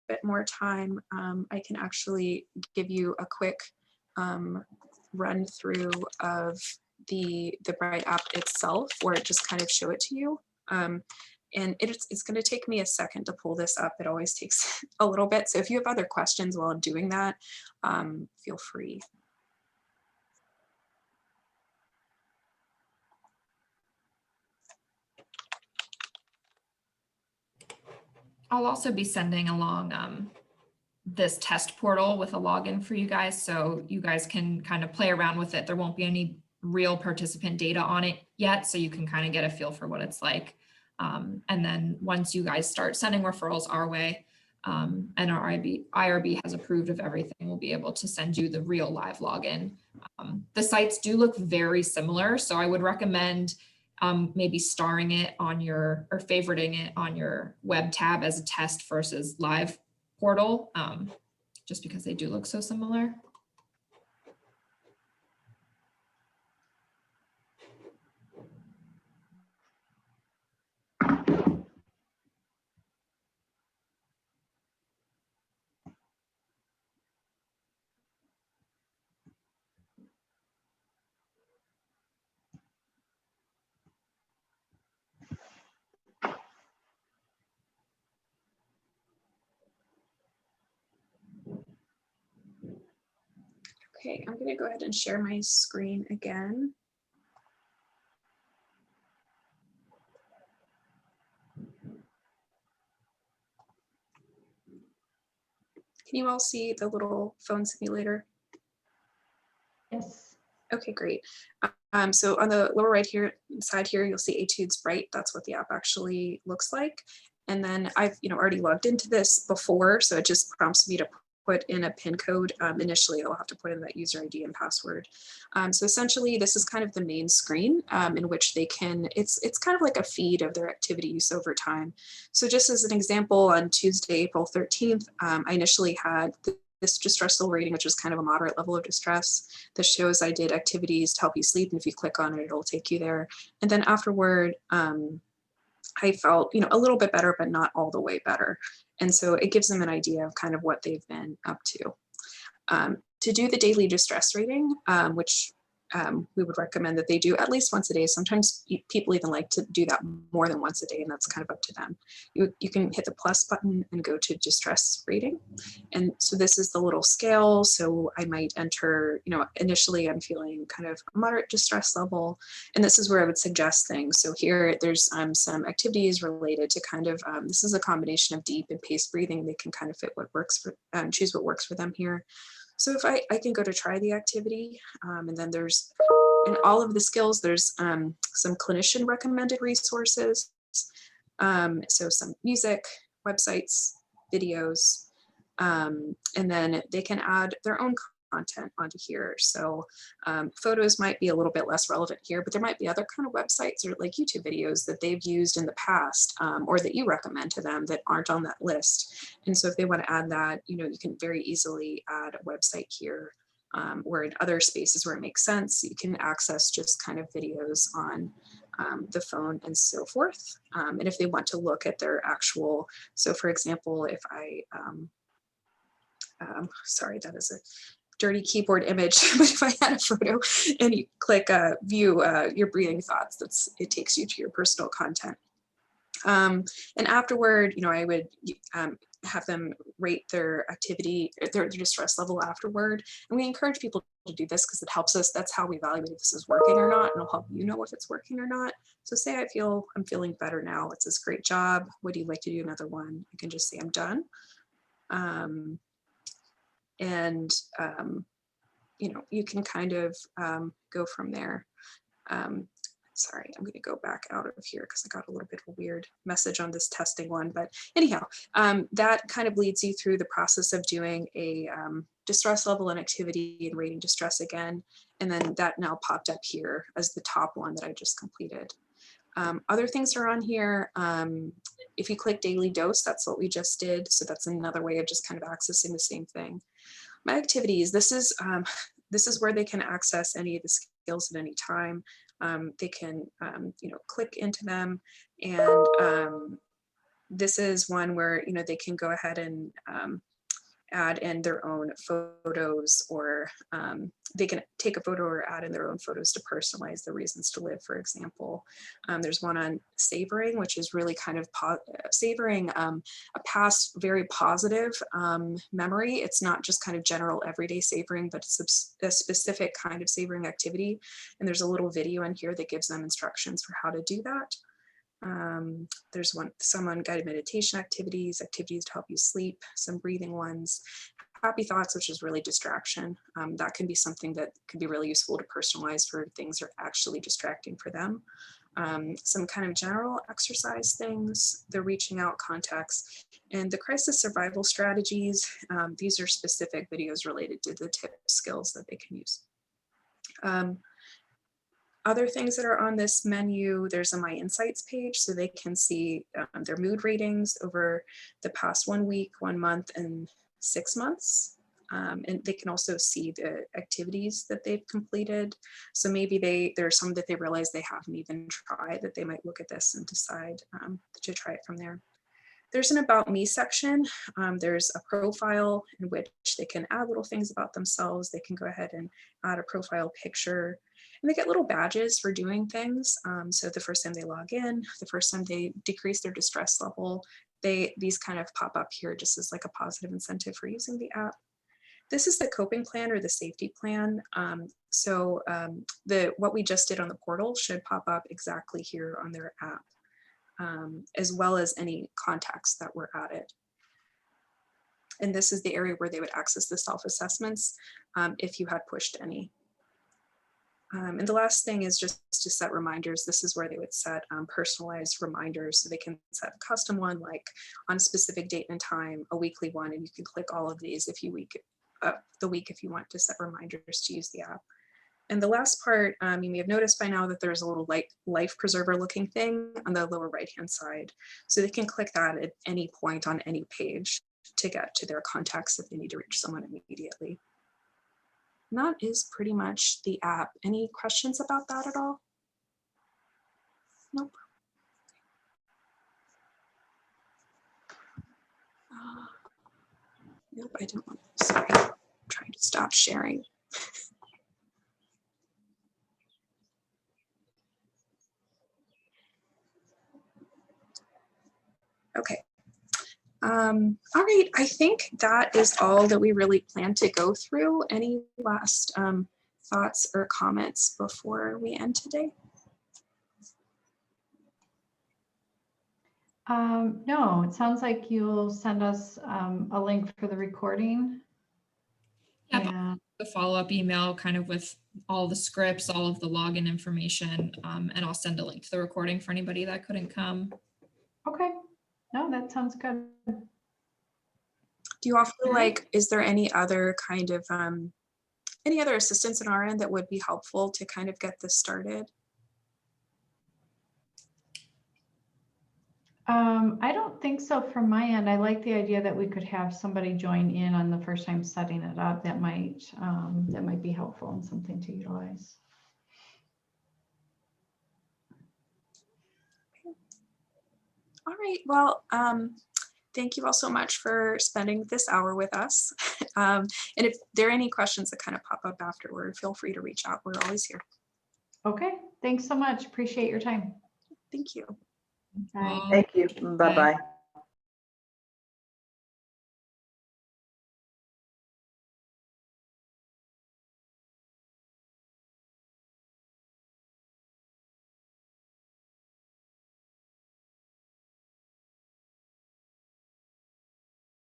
bit more time, I can actually give you a quick run through of the BRITEApp itself, or just kind of show it to you. And it's going to take me a second to pull this up. It always takes a little bit. So if you have other questions while I'm doing that, feel free. I'll also be sending along this test portal with a login for you guys, so you guys can kind of play around with it. There won't be any real participant data on it yet, so you can kind of get a feel for what it's like. And then once you guys start sending referrals our way, and our IRB has approved of everything, we'll be able to send you the real live login. The sites do look very similar, so I would recommend maybe starring it on your, or favoriting it on your web tab as a test versus live portal, just because they do look so similar. Okay, I'm going to go ahead and share my screen again. Can you all see the little phone simulator? Yes. Okay, great. So on the lower right here side here, you'll see Etudes Bright. That's what the app actually looks like. And then I've already logged into this before, so it just prompts me to put in a PIN code. Initially, I'll have to put in that user ID and password. So essentially, this is kind of the main screen in which they can, it's kind of like a feed of their activity use over time. So just as an example, on Tuesday, April 13th, I initially had this distress level rating, which is kind of a moderate level of distress. This shows I did activities to help you sleep, and if you click on it, it'll take you there. And then afterward, I felt, a little bit better, but not all the way better. And so it gives them an idea of kind of what they've been up to. To do the daily distress rating, which we would recommend that they do at least once a day. Sometimes people even like to do that more than once a day, and that's kind of up to them. You can hit the plus button and go to distress rating. And so this is the little scale. So I might enter, initially I'm feeling kind of a moderate distress level, and this is where I would suggest things. So here there's some activities related to kind of, this is a combination of deep and paced breathing. They can kind of fit what works for, choose what works for them here. So if I can go to try the activity, and then there's, in all of the skills, there's some clinician recommended resources. So some music, websites, videos, and then they can add their own content onto here. So photos might be a little bit less relevant here, but there might be other kind of websites or like YouTube videos that they've used in the past, or that you recommend to them that aren't on that list. And so if they want to add that, you can very easily add a website here, or in other spaces where it makes sense, you can access just kind of videos on the phone and so forth. And if they want to look at their actual, so for example, if I, sorry, that is a dirty keyboard image, but if I had a photo and you click view your breathing thoughts, it takes you to your personal content. And afterward, I would have them rate their activity, their distress level afterward. And we encourage people to do this because it helps us. That's how we evaluate if this is working or not, and it'll help you know if it's working or not. So say I'm feeling better now. It says, great job. Would you like to do another one? You can just say I'm done. You can kind of go from there. Sorry, I'm going to go back out of here because I got a little bit of a weird message on this testing one. But anyhow, that kind of leads you through the process of doing a distress level and activity and rating distress again. And then that now popped up here as the top one that I just completed. Other things are on here. If you click daily dose, that's what we just did. So that's another way of just kind of accessing the same thing. My activities, this is where they can access any of the skills at any time. They can, click into them and This is one where, you know, they can go ahead and add in their own photos, or they can take a photo or add in their own photos to personalize the reasons to live, for example. There's one on savoring, which is really kind of savoring a past very positive memory. It's not just kind of general everyday savoring, but it's a specific kind of savoring activity. And there's a little video in here that gives them instructions for how to do that. There's some on guided meditation activities to help you sleep, some breathing ones, happy thoughts, which is really distraction. That can be something that could be really useful to personalize for things that are actually distracting for them. Some kind of general exercise things, the reaching out context, and the crisis survival strategies. These are specific videos related to the tip skills that they can use. Other things that are on this menu, there's a My Insights page, so they can see their mood ratings over the past 1 week, 1 month, and 6 months. And they can also see the activities that they've completed. So maybe there's some that they realize they haven't even tried, that they might look at this and decide to try it from there. There's an About Me section. There's a profile in which they can add little things about themselves. They can go ahead and add a profile picture. And they get little badges for doing things. So the first time they log in, the first time they decrease their distress level, these kind of pop up here just as like a positive incentive for using the app. This is the coping plan or the safety plan. What we just did on the portal should pop up exactly here on their app, as well as any contacts that were added. And this is the area where they would access the self-assessments if you had pushed any. And the last thing is just to set reminders. This is where they would set personalized reminders. So they can set a custom one, like on a specific date and time, a weekly one, and you can click all of these if you if you want to set reminders to use the app. And the last part, you may have noticed by now that there's a little life preserver looking thing on the lower right-hand side. So they can click that at any point on any page to get to their contacts if they need to reach someone immediately. And that is pretty much the app. Any questions about that at all? Nope. Nope, I didn't want to, sorry, I'm trying to stop sharing. Okay. All right, I think that is all that we really plan to go through. Any last thoughts or comments before we end today? No, it sounds like you'll send us a link for the recording. Yep. Yeah. The follow-up email kind of with all the scripts, all of the login information, and I'll send a link to the recording for anybody that couldn't come. Okay. No, that sounds good. Do you all feel like, is there any other kind of, any other assistance on our end that would be helpful to kind of get this started? I don't think so from my end. I like the idea that we could have somebody join in on the first time setting it up. That might be helpful and something to utilize. All right, well, thank you all so much for spending this hour with us. And if there are any questions that kind of pop up afterward, feel free to reach out. We're always here. Okay, thanks so much. Appreciate your time. Thank you. Bye. Thank you. Bye-bye.